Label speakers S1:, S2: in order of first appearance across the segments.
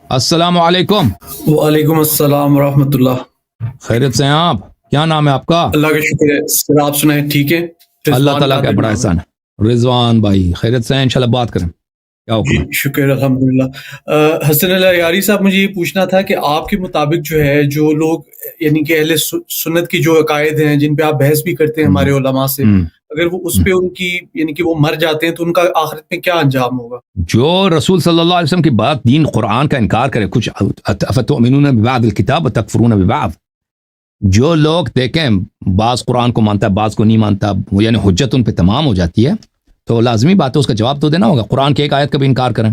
S1: السلام علیکم.
S2: وعلیکم السلام ورحمۃ اللہ.
S1: خیریت سے ہیں آپ؟ کیا نام ہے آپ کا؟
S2: اللہ کا شکر ہے سر. آپ سنائیں ٹھیک ہے؟
S1: اللہ
S2: رضوان
S1: تعالیٰ کا
S2: قادری
S1: بڑا
S2: نام ہے.
S1: احسان ہے. رضوان بھائی خیریت سے ہیں؟ انشاءاللہ بات کریں. کیا حکم
S2: جی
S1: ہے؟
S2: شکر الحمدللہ. حسن اللہ یاری صاحب, مجھے یہ پوچھنا تھا کہ آپ کے مطابق جو ہے جو لوگ یعنی کہ اہل سنت کی جو عقائد ہیں جن پہ آپ بحث بھی کرتے ہیں ہمارے علماء سے,
S1: ہم،
S2: اگر وہ اس
S1: ہم.
S2: پہ ان کی یعنی کہ وہ مر جاتے ہیں تو ان کا آخرت میں کیا انجام ہوگا؟
S1: جو رسول صلی اللہ علیہ وسلم کی بات دین قرآن کا انکار کرے, کچھ افتؤمنون ببعض الکتاب وتکفرون ببعض, جو لوگ دیکھیں بعض قرآن کو مانتا ہے بعض کو نہیں مانتا, یعنی حجت ان پہ تمام ہو جاتی ہے, تو لازمی بات ہے اس کا جواب تو دینا ہوگا. قرآن کی ایک آیت کا بھی انکار کریں,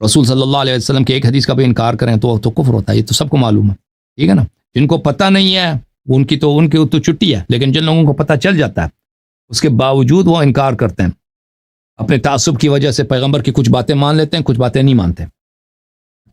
S1: رسول صلی اللہ علیہ وسلم کی ایک حدیث کا بھی انکار کریں تو کفر ہوتا ہے. یہ تو سب کو معلوم ہے, ٹھیک ہے نا. جن کو پتہ نہیں ہے ان کی تو چھٹی ہے, لیکن جن لوگوں کو پتہ چل جاتا ہے اس کے باوجود وہ انکار کرتے ہیں. اپنے تعصب کی وجہ سے پیغمبر کی کچھ باتیں مان لیتے ہیں, کچھ باتیں نہیں مانتے,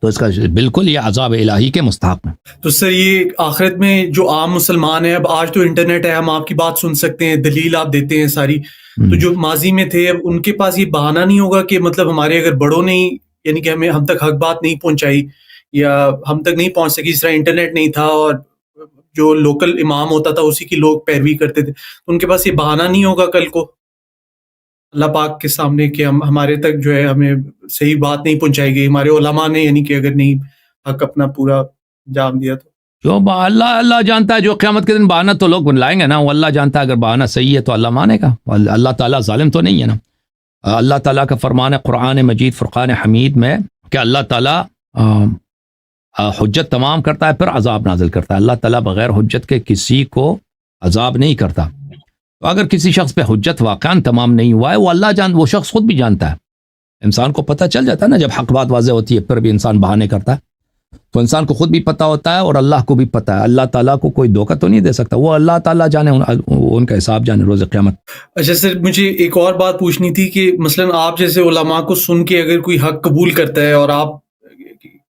S1: تو اس کا بالکل یہ عذاب الہی کے مستحق ہے.
S2: تو سر یہ آخرت میں جو عام مسلمان ہیں, اب آج تو انٹرنیٹ ہے, ہم آپ کی بات سن سکتے ہیں, دلیل آپ دیتے ہیں ساری, تو جو ماضی میں تھے اب ان کے پاس یہ بہانہ نہیں ہوگا کہ مطلب ہمارے اگر بڑوں نے یعنی کہ ہم تک حق بات نہیں پہنچائی یا ہم تک نہیں پہنچ سکی, جس طرح انٹرنیٹ نہیں تھا اور جو لوکل امام ہوتا تھا اسی کی لوگ پیروی کرتے تھے, تو ان کے پاس یہ بہانہ نہیں ہوگا کل کو اللہ پاک کے سامنے کہ ہمارے تک جو ہے ہمیں صحیح بات نہیں پہنچائی گئی, ہمارے علماء نے یعنی کہ اگر نہیں حق اپنا پورا جام دیا تو.
S1: جو اللہ جانتا ہے, جو قیامت کے دن بہانہ تو لوگ بنلائیں گے نا, وہ اللہ جانتا ہے. اگر بہانہ صحیح ہے تو اللہ مانے گا. اللہ تعالیٰ ظالم تو نہیں ہے نا. اللہ تعالیٰ کا فرمان ہے قرآن مجید فرقان حمید میں کہ اللہ تعالیٰ حجت تمام کرتا ہے پھر عذاب نازل کرتا ہے. اللہ تعالیٰ بغیر حجت کے کسی کو عذاب نہیں کرتا. تو اگر کسی شخص پہ حجت واقعاً تمام نہیں ہوا ہے, وہ شخص خود بھی جانتا ہے. انسان کو پتہ چل جاتا ہے نا جب حق بات واضح ہوتی ہے, پھر بھی انسان بہانے کرتا ہے. تو انسان کو خود بھی پتہ ہوتا ہے اور اللہ کو بھی پتہ ہے. اللہ تعالیٰ کو کوئی دھوکہ تو نہیں دے سکتا, وہ اللہ تعالیٰ جانے, ان کا حساب جانے روز قیامت.
S2: اچھا سر, مجھے ایک اور بات پوچھنی تھی کہ مثلاً آپ جیسے علماء کو سن کے اگر کوئی حق قبول کرتا ہے اور آپ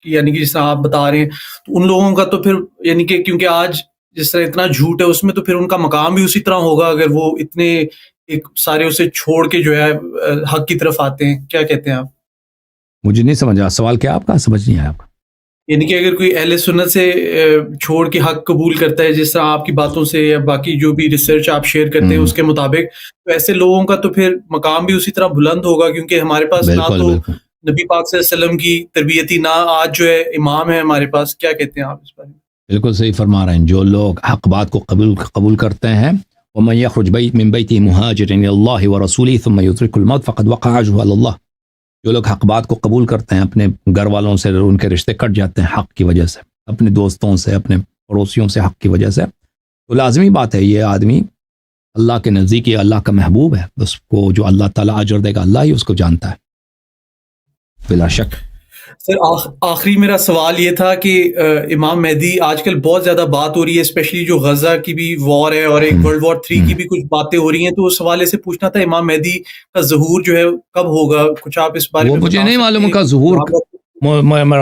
S2: یعنی کہ جس طرح آپ بتا رہے ہیں, تو ان لوگوں کا تو پھر یعنی کہ کیونکہ آج جس طرح اتنا جھوٹ ہے اس میں, تو پھر ان کا مقام بھی اسی طرح ہوگا اگر وہ اتنے ایک سارے اسے چھوڑ کے جو ہے حق کی طرف آتے ہیں. کیا کہتے ہیں آپ؟
S1: مجھے نہیں سمجھا سوال کیا آپ کا, سمجھ نہیں آیا آپ کا.
S2: یعنی کہ اگر کوئی اہل سنت سے چھوڑ کے حق قبول کرتا ہے جس طرح آپ کی باتوں سے یا باقی جو بھی ریسرچ آپ شیئر کرتے ہیں اس کے مطابق, تو ایسے لوگوں کا تو پھر مقام بھی اسی طرح بلند ہوگا, کیونکہ ہمارے پاس نہ تو نبی پاک صلی اللہ علیہ وسلم کی تربیتی, نہ آج جو ہے امام ہے ہمارے پاس. کیا کہتے ہیں آپ اس بارے میں؟ بالکل
S1: صحیح فرما رہے ہیں. جو لوگ حق بات کو قبول کرتے ہیں, وَمَن يَخْرُجْ مِن بَيْتِهِ مُهَاجِرًا إِلَى اللَّهِ وَرَسُولِهِ ثُمَّ يُدْرِكُهُ الْمَوْتَ فَقَدْ وَقَعَ أَجْرُهُ عَلَى اللَّهِ. جو لوگ حق بات کو قبول کرتے ہیں, اپنے گھر والوں سے ان کے رشتے کٹ جاتے ہیں حق کی وجہ سے, اپنے دوستوں سے, اپنے پڑوسیوں سے حق کی وجہ سے, تو لازمی بات ہے یہ آدمی اللہ کے نزدیک یہ اللہ کا محبوب ہے. اس کو جو اللہ تعالیٰ اجر دے گا اللہ ہی اس کو جانتا ہے بلا شک.
S2: سر آخری میرا سوال یہ تھا کہ امام مہدی آج کل بہت زیادہ بات ہو رہی ہے, اسپیشلی جو غزہ کی بھی وار ہے اور ایک ورلڈ وار 3 کی بھی کچھ باتیں ہو رہی ہیں, تو اس حوالے سے پوچھنا تھا امام مہدی کا ظہور جو ہے کب ہوگا, کچھ آپ اس بارے میں
S1: مجھے نہیں معلوم ان کا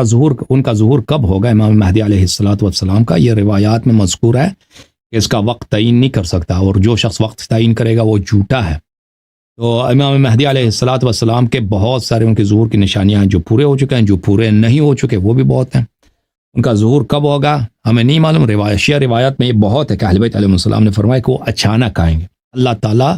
S1: ظہور ان کا ظہور کب ہوگا امام مہدی علیہ الصلوۃ والسلام کا. یہ روایات میں مذکور ہے کہ اس کا وقت تعین نہیں کر سکتا, اور جو شخص وقت تعین کرے گا وہ جھوٹا ہے. تو امام مہدی علیہ الصلوۃ والسلام کے بہت سارے ان کے ظہور کی نشانیاں ہیں, جو پورے ہو چکے ہیں, جو پورے نہیں ہو چکے وہ بھی بہت ہیں. ان کا ظہور کب ہوگا ہمیں نہیں معلوم. شیعہ روایات میں یہ بہت ہے کہ اہل بیت علیہ السلام نے فرمایا کہ وہ اچانک آئیں گے. اللہ تعالیٰ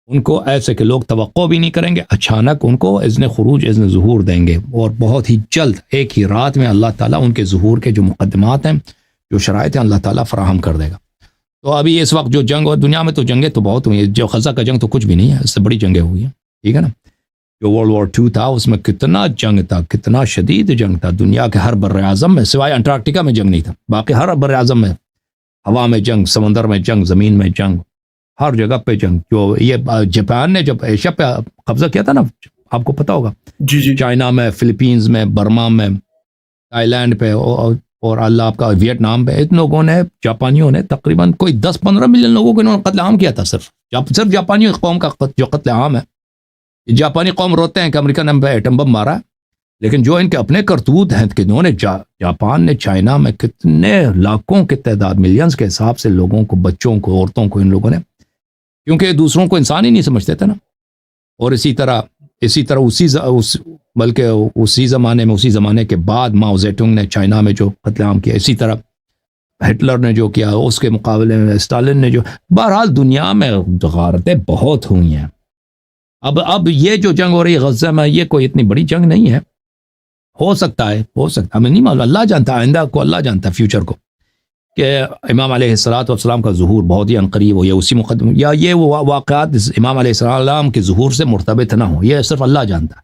S1: ان کو ایسے کہ لوگ توقع بھی نہیں کریں گے, اچانک ان کو اذن خروج اذن ظہور دیں گے, اور بہت ہی جلد ایک ہی رات میں اللہ تعالیٰ ان کے ظہور کے جو مقدمات ہیں, جو شرائط ہیں, اللہ تعالیٰ فراہم کر دے گا. تو ابھی اس وقت جو جنگ اور دنیا میں تو جنگیں تو بہت ہوئی ہیں, جو غزہ کا جنگ تو کچھ بھی نہیں ہے, اس سے بڑی جنگیں ہوئی ہیں, ٹھیک ہے نا. جو ورلڈ وار 2 تھا اس میں کتنا جنگ تھا, کتنا شدید جنگ تھا. دنیا کے ہر بر اعظم میں سوائے انٹارکٹیکا میں جنگ نہیں تھا, باقی ہر بر اعظم میں ہوا میں جنگ, سمندر میں جنگ, زمین میں جنگ, ہر جگہ پہ جنگ. جو یہ جاپان نے جب ایشیا پہ قبضہ کیا تھا نا, آپ کو پتا ہوگا,
S2: جی
S1: چائنا میں, فلپینز میں, برما میں, تائی لینڈ پہ, اور اللہ آپ کا ویتنام پہ, ان لوگوں نے, جاپانیوں نے تقریباً کوئی 10-15 ملین لوگوں کو انہوں نے قتل عام کیا تھا. صرف جاپانی قوم کا جو قتل عام ہے. جاپانی قوم روتے ہیں کہ امریکہ نے ایٹم بم مارا, لیکن جو ان کے اپنے کرتوت ہیں کہ انہوں نے جاپان نے چائنا میں کتنے لاکھوں کے تعداد, ملینز کے حساب سے لوگوں کو, بچوں کو, عورتوں کو, ان لوگوں نے, کیونکہ دوسروں کو انسان ہی نہیں سمجھتے تھے نا. اور اسی طرح اسی طرح بلکہ اسی زمانے کے بعد ماؤ زیٹونگ نے چائنا میں جو قتل عام کیا، اسی طرح ہٹلر نے جو کیا، اس کے مقابلے میں اسٹالن نے جو، بہرحال دنیا میں غارتیں بہت ہوئی ہیں. اب یہ جو جنگ ہو رہی ہے غزہ میں، یہ کوئی اتنی بڑی جنگ نہیں ہے. ہو سکتا ہے ہمیں نہیں معلوم، اللہ جانتا ہے، آئندہ کو اللہ جانتا ہے، فیوچر کو، کہ امام علیہ السلام کا ظہور بہت ہی عنقریب ہو، یا اسی مقدمے، یا یہ واقعات امام علیہ السلام کے ظہور سے مرتبط نہ ہو، یہ صرف اللہ جانتا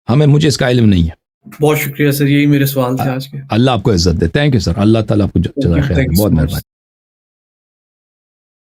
S1: ہے، مجھے اس کا علم نہیں ہے.
S2: بہت شکریہ سر، یہی میرے سوال تھے آج کے.
S1: اللہ آپ کو عزت دے. Thank you sir. اللہ تعالیٰ آپ کو جزائے خیر. بہت مہربانی.